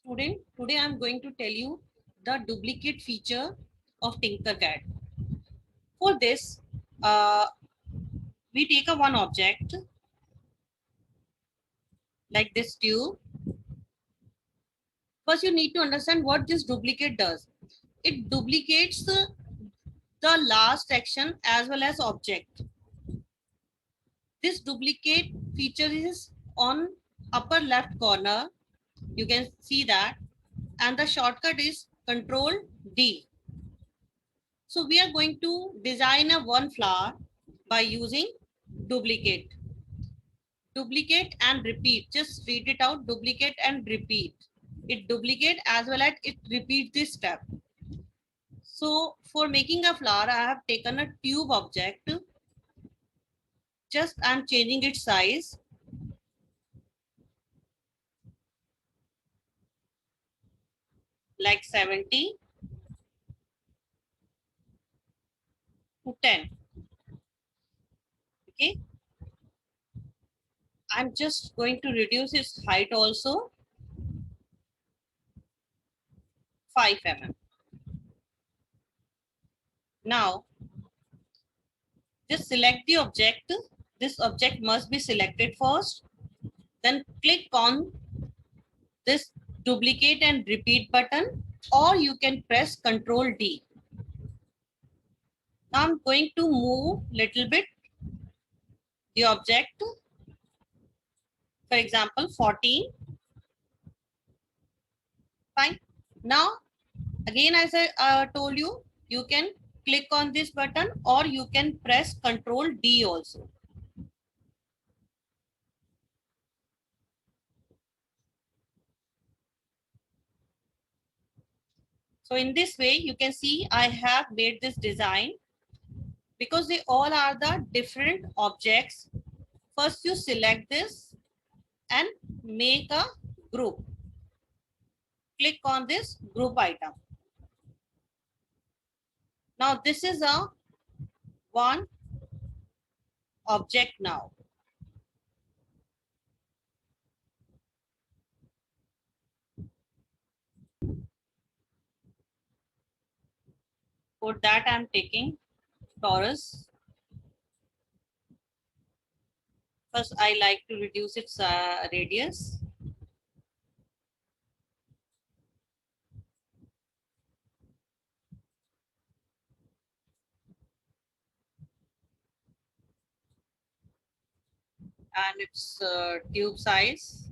Student, today I'm going to tell you the duplicate feature of Tinkercad. For this, uh, we take a one object like this tube. First, you need to understand what this duplicate does. It duplicates the last section as well as object. This duplicate feature is on upper left corner. You can see that, and the shortcut is Control D. So we are going to design a one flower by using duplicate. Duplicate and repeat. Just read it out. Duplicate and repeat. It duplicate as well as it repeat this step. So for making a flower, I have taken a tube object. Just I'm changing its size. Like 70 to 10. Okay. I'm just going to reduce its height also 5 mm. Now just select the object. This object must be selected first. Then click on this duplicate and repeat button, or you can press Control D. Now I'm going to move little bit the object, for example, 14. Fine. Now, again, as I told you, you can click on this button or you can press Control D also. So in this way, you can see I have made this design because they all are the different objects. First, you select this and make a group. Click on this group item. Now this is a one object now. For that I'm taking torus. First I like to reduce its radius. And its tube size.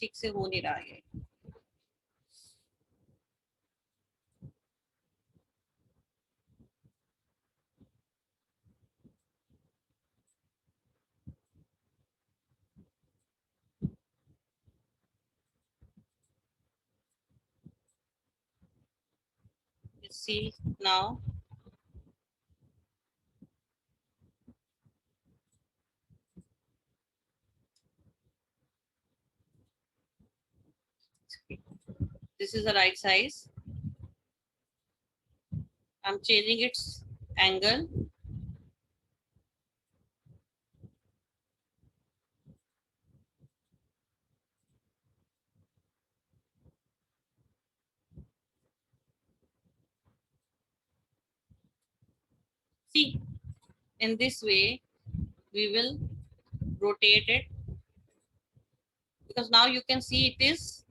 ठीक से हो नहीं रहा है. You see now. This is the right size. I'm changing its angle. See, in this way, we will rotate it because now you can see it is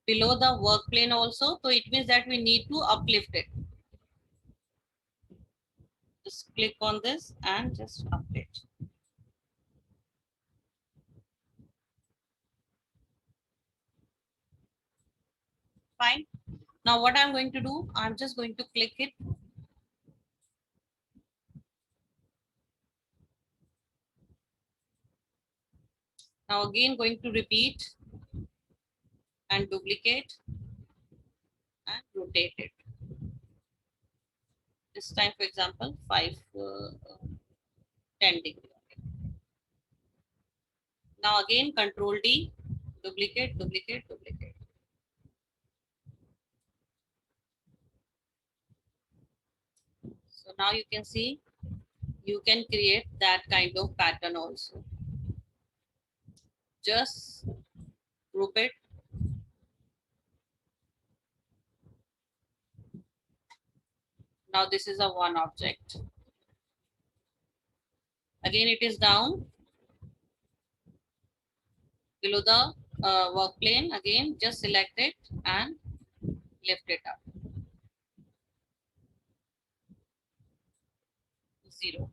below the work plane also. So it means that we need to uplift it. Just click on this and just uplift. Fine. Now what I'm going to do, I'm just going to click it. Now again going to repeat. and duplicate and rotate it. This time, for example, 10 degree. Now again, Control D, duplicate, duplicate, duplicate. So now you can see, you can create that kind of pattern also. Just group it. Now this is a one object. Again, it is down below the work plane. Again, just select it and lift it up. 0.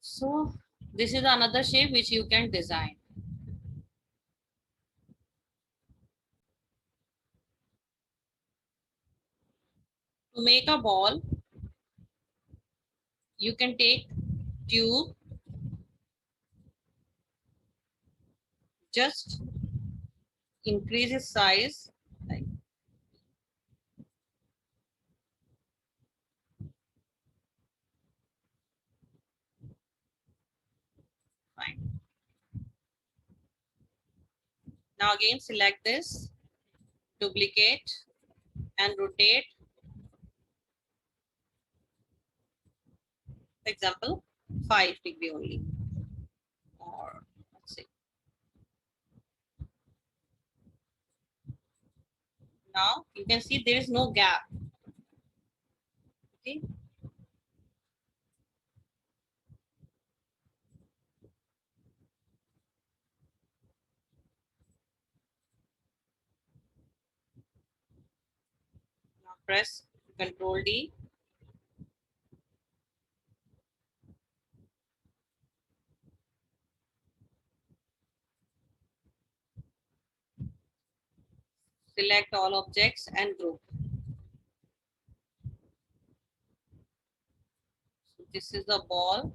So this is another shape which you can design. To make a ball, you can take tube, just increase its size, like fine. Now again select this, duplicate and rotate. For example, 5 degree only, or let's see. Now you can see there is no gap. Okay. Now press Control D. Select all objects and group. So this is the ball.